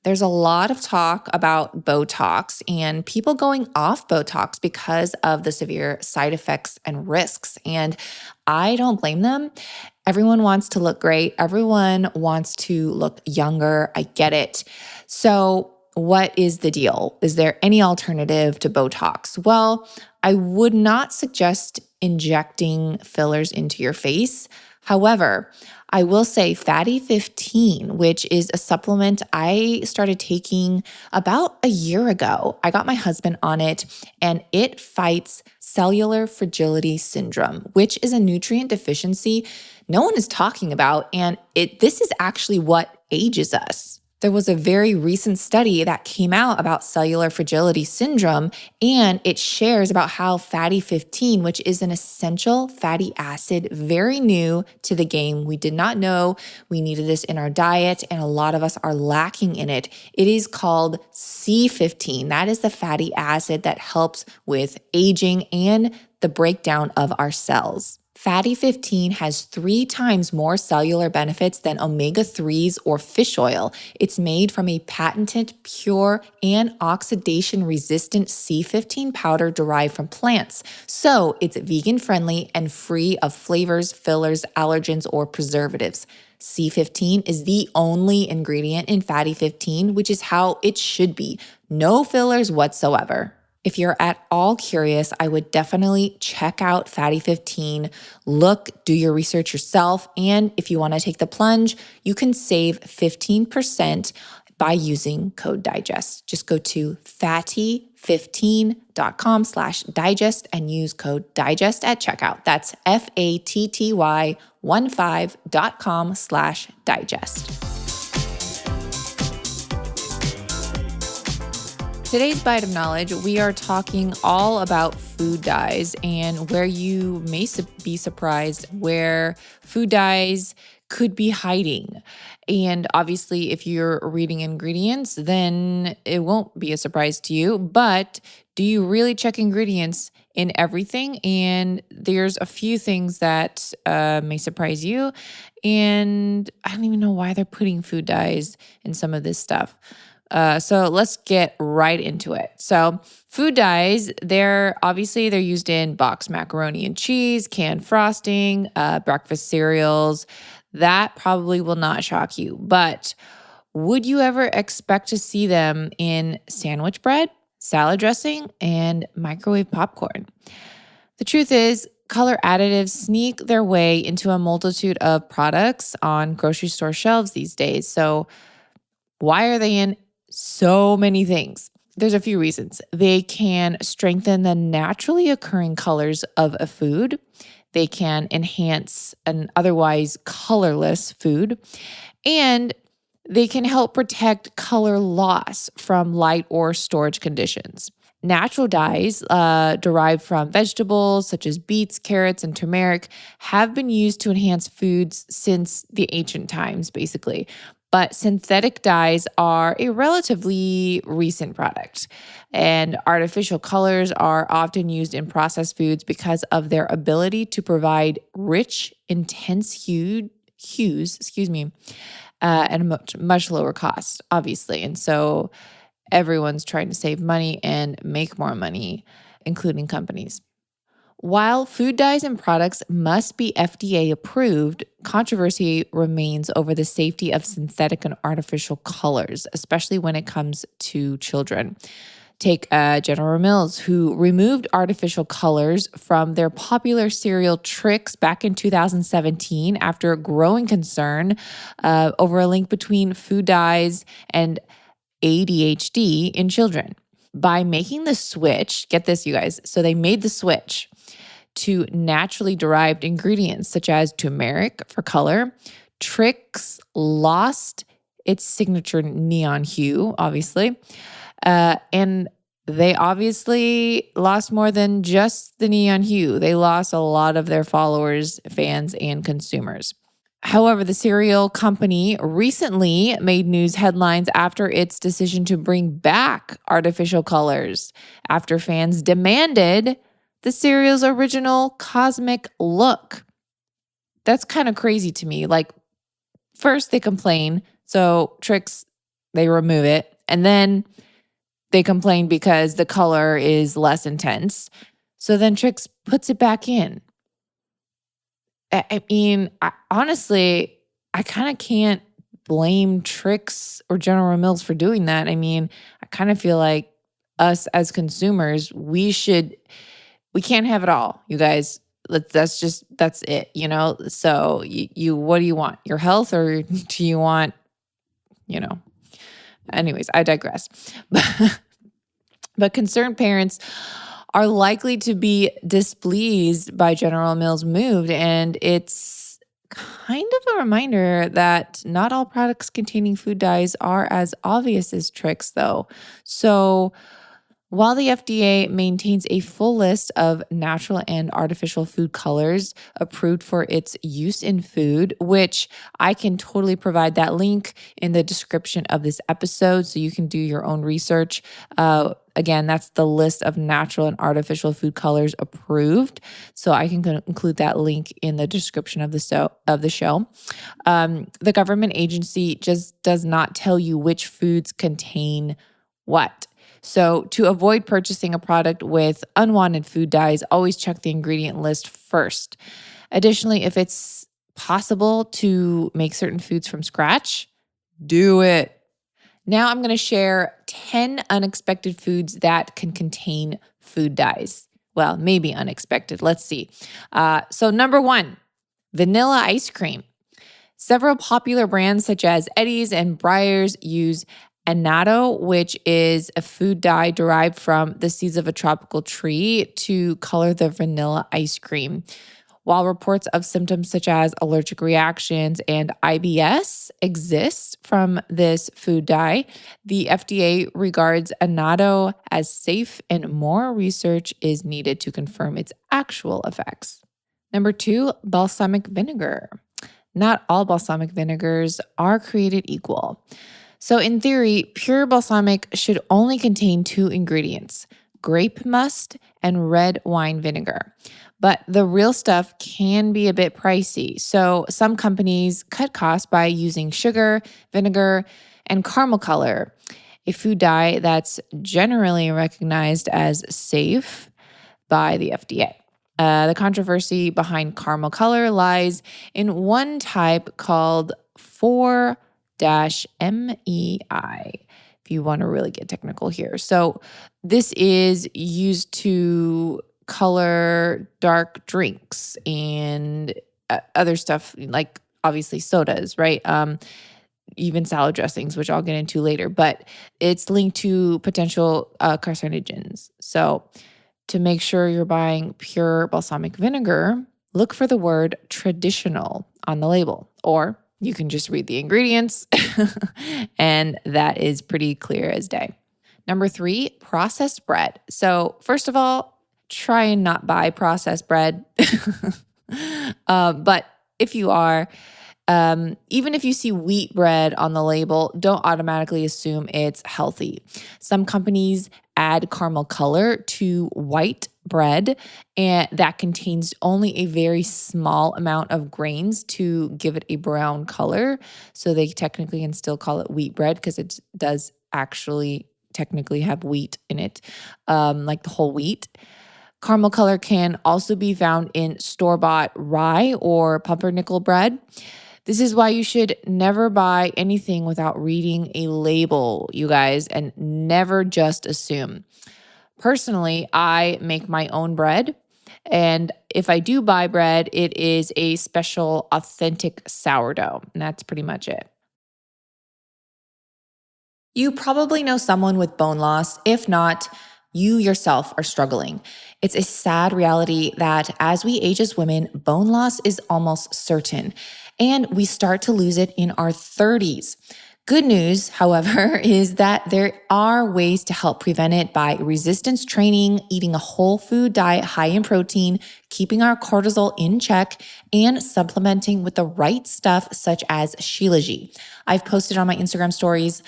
There's a lot of talk about Botox and people going off Botox because of the severe side effects and risks. And I don't blame them. Everyone wants to look great. Everyone wants to look younger. I get it. So, what is the deal? Is there any alternative to Botox? Well, I would not suggest injecting fillers into your face. However, I will say Fatty 15, which is a supplement I started taking about a year ago. I got my husband on it, and it fights cellular fragility syndrome, which is a nutrient deficiency no one is talking about. And this is actually what ages us. There was a very recent study that came out about cellular fragility syndrome, and it shares about how Fatty 15, which is an essential fatty acid, very new to the game. We did not know we needed this in our diet, and a lot of us are lacking in it. It is called C15. That is the fatty acid that helps with aging and the breakdown of our cells. Fatty 15 has 3 times more cellular benefits than omega-3s or fish oil. It's made from a patented, pure, and oxidation-resistant C15 powder derived from plants. So it's vegan-friendly and free of flavors, fillers, allergens, or preservatives. C15 is the only ingredient in Fatty 15, which is how it should be. No fillers whatsoever. If you're at all curious, I would definitely check out Fatty 15. Look, do your research yourself. And if you want to take the plunge, you can save 15% by using code DIGEST. Just go to fatty15.com/digest and use code DIGEST at checkout. That's fatty15.com/digest. Today's Bite of Knowledge, we are talking all about food dyes and where you may be surprised where food dyes could be hiding. And obviously, if you're reading ingredients, then it won't be a surprise to you. But do you really check ingredients in everything? And there's a few things that may surprise you. And I don't even know why they're putting food dyes in some of this stuff. So let's get right into it. So food dyes, they're used in boxed macaroni and cheese, canned frosting, breakfast cereals. That probably will not shock you, but would you ever expect to see them in sandwich bread, salad dressing, and microwave popcorn? The truth is, color additives sneak their way into a multitude of products on grocery store shelves these days. So why are they in so many things? There's a few reasons. They can strengthen the naturally occurring colors of a food. They can enhance an otherwise colorless food. And they can help protect color loss from light or storage conditions. Natural dyes derived from vegetables such as beets, carrots, and turmeric have been used to enhance foods since the ancient times, basically. But synthetic dyes are a relatively recent product, and artificial colors are often used in processed foods because of their ability to provide rich, intense hues, at a much lower cost, obviously. And so everyone's trying to save money and make more money, including companies. While food dyes and products must be FDA approved, controversy remains over the safety of synthetic and artificial colors, especially when it comes to children. Take General Mills, who removed artificial colors from their popular cereal Trix back in 2017 after growing concern over a link between food dyes and ADHD in children. By making the switch, get this, you guys, so they made the switch to naturally derived ingredients such as turmeric for color. Trix lost its signature neon hue, obviously. And they obviously lost more than just the neon hue. They lost a lot of their followers, fans, and consumers. However, the cereal company recently made news headlines after its decision to bring back artificial colors after fans demanded the cereal's original cosmic look. That's kind of crazy to me. Like, first they complain, so Trix They remove it. And then they complain because the color is less intense. So then Trix puts it back in. Honestly, I kind of can't blame Trix or General Mills for doing that. I mean, I kind of feel like us as consumers, we can't have it all, you guys. That's it, you know? So what do you want? Your health, or do you want, you know? Anyways, I digress. But concerned parents are likely to be displeased by General Mills' move, and it's kind of a reminder that not all products containing food dyes are as obvious as Trix, though. So while the FDA maintains a full list of natural and artificial food colors approved for its use in food, which I can totally provide that link in the description of this episode so you can do your own research. Again, that's the list of natural and artificial food colors approved. So I can include that link in the description of the show. The government agency just does not tell you which foods contain what. So to avoid purchasing a product with unwanted food dyes, always check the ingredient list first. Additionally, if it's possible to make certain foods from scratch, do it. Now I'm going to share 10 unexpected foods that can contain food dyes. Well, maybe unexpected. Let's see. So number 1, vanilla ice cream. Several popular brands such as Eddie's and Breyers use annatto, which is a food dye derived from the seeds of a tropical tree, to color the vanilla ice cream. While reports of symptoms such as allergic reactions and IBS exist from this food dye, the FDA regards annatto as safe, and more research is needed to confirm its actual effects. Number 2, balsamic vinegar. Not all balsamic vinegars are created equal. So in theory, pure balsamic should only contain 2 ingredients, grape must and red wine vinegar. But the real stuff can be a bit pricey. So some companies cut costs by using sugar, vinegar, and caramel color, a food dye that's generally recognized as safe by the FDA. The controversy behind caramel color lies in one type called 4-MEI, if you want to really get technical here. So this is used to color dark drinks and other stuff, like obviously sodas, right? Even salad dressings, which I'll get into later, but it's linked to potential carcinogens. So to make sure you're buying pure balsamic vinegar, look for the word traditional on the label, or you can just read the ingredients and that is pretty clear as day. Number 3, processed bread. So first of all, try and not buy processed bread. But if you are, even if you see wheat bread on the label, don't automatically assume it's healthy. Some companies add caramel color to white bread, and that contains only a very small amount of grains to give it a brown color. So they technically can still call it wheat bread because it does actually technically have wheat in it, like the whole wheat. Caramel color can also be found in store-bought rye or pumpernickel bread. This is why you should never buy anything without reading a label, you guys, and never just assume. Personally, I make my own bread, and if I do buy bread, it is a special authentic sourdough, and that's pretty much it. You probably know someone with bone loss. If not, you yourself are struggling. It's a sad reality that as we age as women, bone loss is almost certain, and we start to lose it in our 30s. Good news, however, is that there are ways to help prevent it by resistance training, eating a whole food diet high in protein, keeping our cortisol in check, and supplementing with the right stuff such as Shilajit. I've posted on my Instagram stories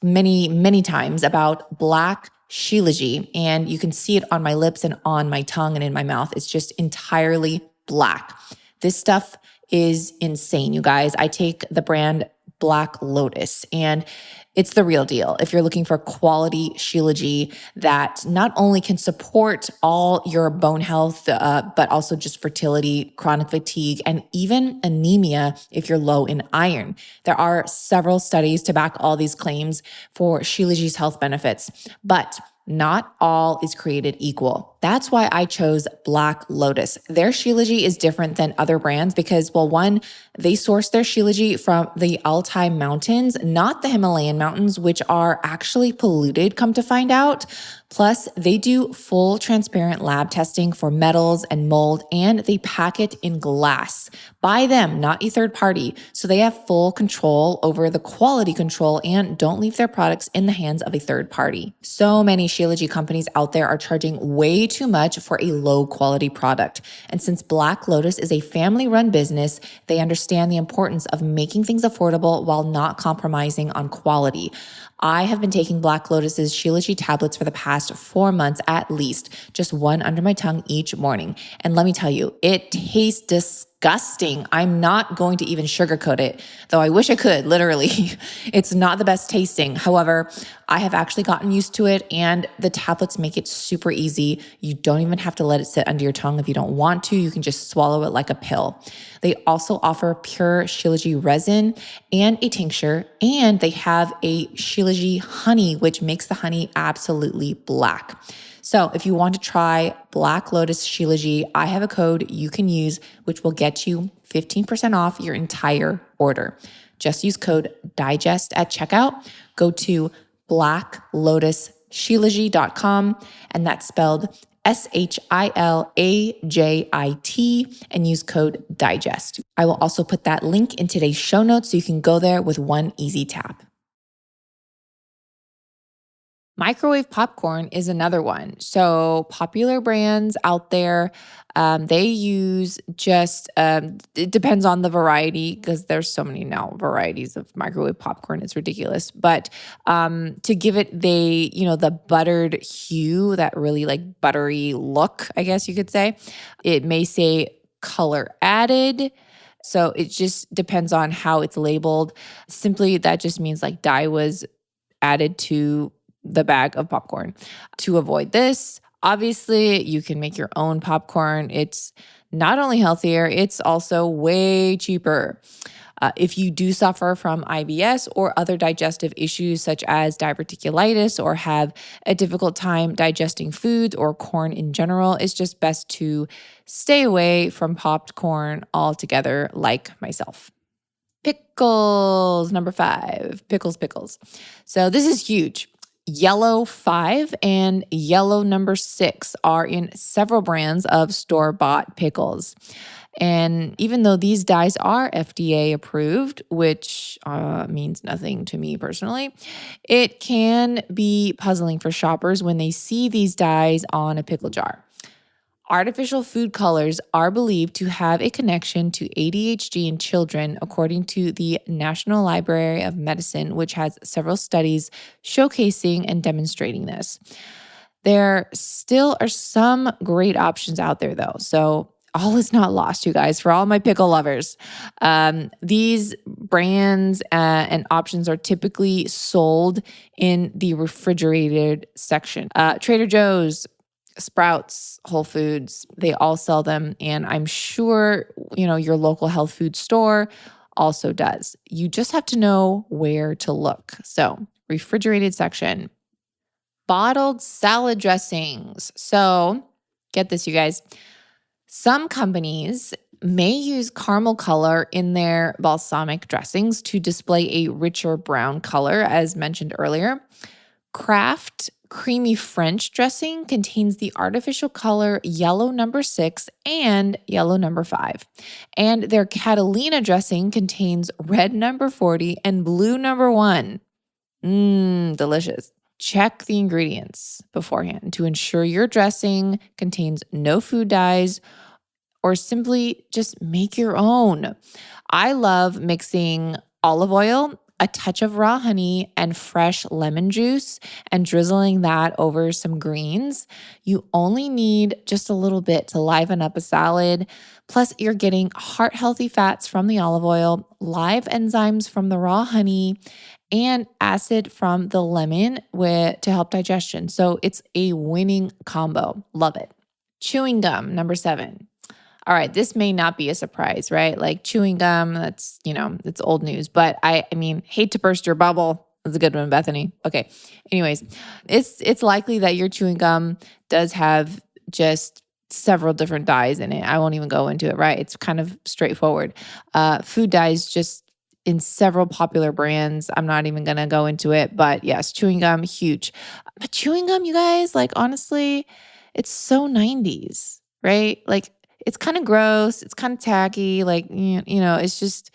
many times about black Shilajit, and you can see it on my lips and on my tongue and in my mouth. It's just entirely black. This stuff is insane, you guys. I take the brand Black Lotus, and It's the real deal. If you're looking for quality Shilajit that not only can support all your bone health, but also just fertility, chronic fatigue, and even anemia if you're low in iron. There are several studies to back all these claims for Shilajit's health benefits, but not all is created equal. That's why I chose Black Lotus. Their Shilajit is different than other brands because, well, one, they source their Shilajit from the Altai Mountains, not the Himalayan mountains, which are actually polluted, come to find out. Plus, they do full transparent lab testing for metals and mold, and they pack it in glass by them, not a third party. So they have full control over the quality control and don't leave their products in the hands of a third party. So many Shilajit companies out there are charging way too much for a low quality product. And since Black Lotus is a family run business, they understand the importance of making things affordable while not compromising on quality. I have been taking Black Lotus's Shilajit tablets for the past 4 months at least, just one under my tongue each morning. And let me tell you, it tastes disgusting. I'm not going to even sugarcoat it, though I wish I could, literally. It's not the best tasting. However, I have actually gotten used to it, and the tablets make it super easy. You don't even have to let it sit under your tongue if you don't want to. You can just swallow it like a pill. They also offer pure Shilajit resin and a tincture, and they have a Shilajit honey, which makes the honey absolutely black. So if you want to try Black Lotus Shilajit, I have a code you can use, which will get you 15% off your entire order. Just use code DIGEST at checkout. Go to blacklotusshilajit.com, and that's spelled SHILAJIT, and use code DIGEST. I will also put that link in today's show notes so you can go there with one easy tap. Microwave popcorn is another one. So popular brands out there, they use just, it depends on the variety because there's so many now varieties of microwave popcorn. It's ridiculous. But to give it the buttered hue, that really like buttery look, I guess you could say, it may say color added. So it just depends on how it's labeled. Simply, that just means like dye was added to the bag of popcorn. To avoid this, obviously, you can make your own popcorn. It's not only healthier, it's also way cheaper. If you do suffer from IBS or other digestive issues such as diverticulitis or have a difficult time digesting foods or corn in general, it's just best to stay away from popped corn altogether, like myself. Pickles, number 5, pickles. So this is huge. Yellow 5 and yellow number 6 are in several brands of store-bought pickles. And even though these dyes are FDA approved, which means nothing to me personally, it can be puzzling for shoppers when they see these dyes on a pickle jar. Artificial food colors are believed to have a connection to ADHD in children, according to the National Library of Medicine, which has several studies showcasing and demonstrating this. There still are some great options out there, though. So all is not lost, you guys, for all my pickle lovers. These brands and options are typically sold in the refrigerated section. Trader Joe's, Sprouts, Whole Foods, they all sell them. And I'm sure, your local health food store also does. You just have to know where to look. So, refrigerated section. Bottled salad dressings. So, get this, you guys. Some companies may use caramel color in their balsamic dressings to display a richer brown color, as mentioned earlier. Kraft Creamy French dressing contains the artificial color yellow number 6 and yellow number 5. And their Catalina dressing contains red number 40 and blue number 1. Delicious. Check the ingredients beforehand to ensure your dressing contains no food dyes, or simply just make your own. I love mixing olive oil, a touch of raw honey, and fresh lemon juice, and drizzling that over some greens. You only need just a little bit to liven up a salad. Plus, you're getting heart-healthy fats from the olive oil, live enzymes from the raw honey, and acid from the lemon to help digestion. So it's a winning combo. Love it. Chewing gum, number 7. All right, this may not be a surprise, right? Like chewing gum, it's old news. But I mean, hate to burst your bubble. That's a good one, Bethany. Okay. Anyways, it's likely that your chewing gum does have just several different dyes in it. I won't even go into it, right? It's kind of straightforward. Food dyes just in several popular brands. I'm not even going to go into it, but yes, chewing gum, huge. But chewing gum, you guys, like honestly, it's so 90s, right? Like it's kind of gross. It's kind of tacky. Like, it's just,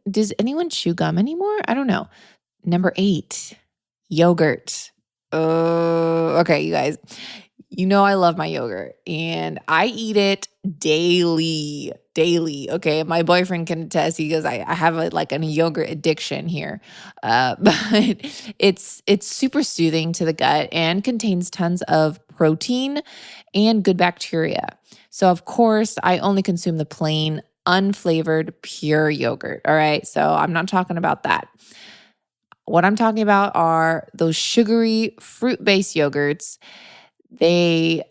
does anyone chew gum anymore? I don't know. Number 8, yogurt. Oh, okay, you guys. You know I love my yogurt and I eat it daily. Okay, my boyfriend can attest. He goes, I have a yogurt addiction here, but it's super soothing to the gut and contains tons of protein and good bacteria. So of course, I only consume the plain, unflavored, pure yogurt. All right, so I'm not talking about that. What I'm talking about are those sugary, fruit-based yogurts. They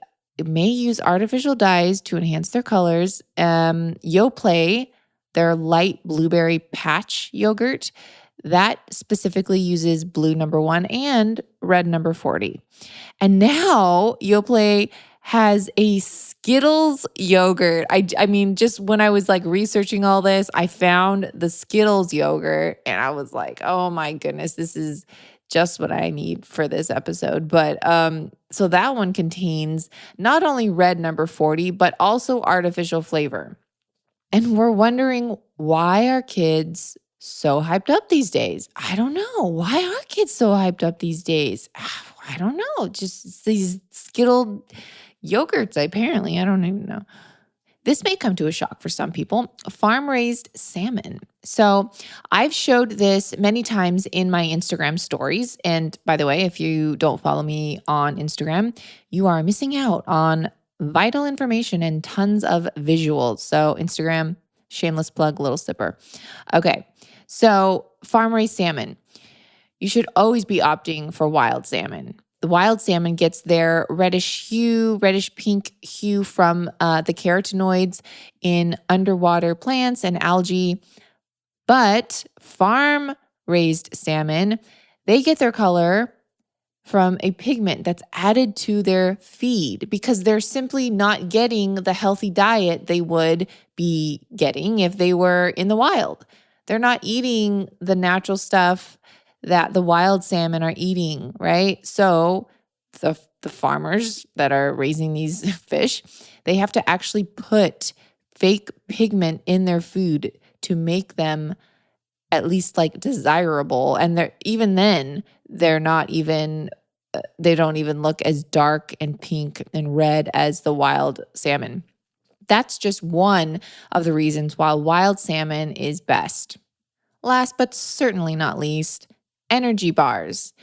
may use artificial dyes to enhance their colors. Yoplait, their light blueberry patch yogurt, that specifically uses blue number 1 and red number 40. And now Yoplait has a Skittles yogurt. I mean, just when I was like researching all this, I found the Skittles yogurt and I was like, oh my goodness, this is just what I need for this episode. But so that one contains not only red number 40, but also artificial flavor. And we're wondering, why are kids so hyped up these days? I don't know. Why are kids so hyped up these days? I don't know. Just these Skittle yogurts, apparently. I don't even know. This may come to a shock for some people. Farm-raised salmon. So I've showed this many times in my Instagram stories. And by the way, if you don't follow me on Instagram, you are missing out on vital information and tons of visuals. So Instagram, shameless plug, little sipper. Okay, so farm-raised salmon. You should always be opting for wild salmon. The wild salmon gets their reddish pink hue from the carotenoids in underwater plants and algae. But farm-raised salmon, they get their color from a pigment that's added to their feed because they're simply not getting the healthy diet they would be getting if they were in the wild. They're not eating the natural stuff that the wild salmon are eating, right? So the farmers that are raising these fish, they have to actually put fake pigment in their food to make them at least like desirable. And even then, they don't even look as dark and pink and red as the wild salmon. That's just one of the reasons why wild salmon is best. Last but certainly not least, energy bars.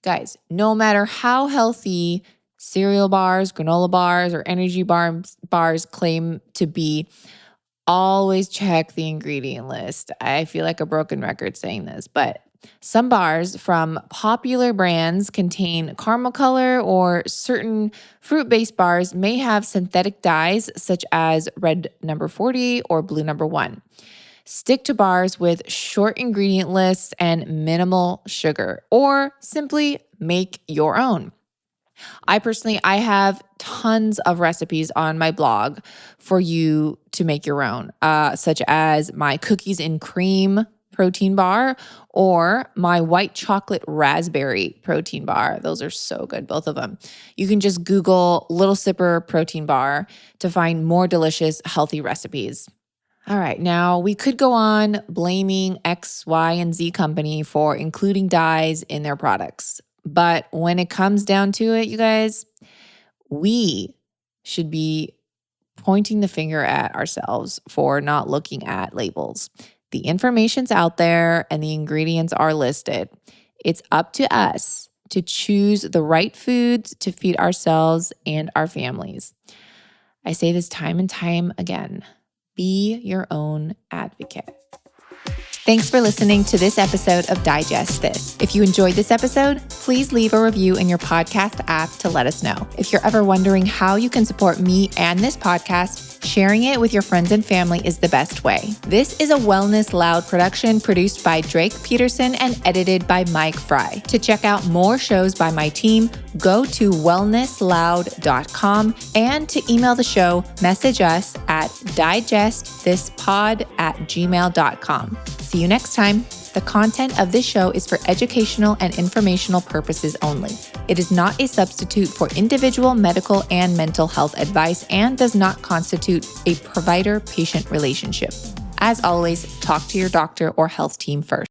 Guys, no matter how healthy cereal bars, granola bars, or energy bars claim to be, always check the ingredient list. I feel like a broken record saying this, but some bars from popular brands contain caramel color, or certain fruit-based bars may have synthetic dyes such as red number 40 or blue number 1. Stick to bars with short ingredient lists and minimal sugar, or simply make your own. I have tons of recipes on my blog for you to make your own, such as my cookies and cream protein bar or my white chocolate raspberry protein bar. Those are so good, both of them. You can just Google Little Sipper protein bar to find more delicious, healthy recipes. All right, now we could go on blaming X, Y, and Z company for including dyes in their products. But when it comes down to it, you guys, we should be pointing the finger at ourselves for not looking at labels. The information's out there and the ingredients are listed. It's up to us to choose the right foods to feed ourselves and our families. I say this time and time again. Be your own advocate. Thanks for listening to this episode of Digest This. If you enjoyed this episode, please leave a review in your podcast app to let us know. If you're ever wondering how you can support me and this podcast, sharing it with your friends and family is the best way. This is a Wellness Loud production produced by Drake Peterson and edited by Mike Fry. To check out more shows by my team, go to wellnessloud.com, and to email the show, message us at digestthispod@gmail.com. See you next time. The content of this show is for educational and informational purposes only. It is not a substitute for individual medical and mental health advice and does not constitute a provider-patient relationship. As always, talk to your doctor or health team first.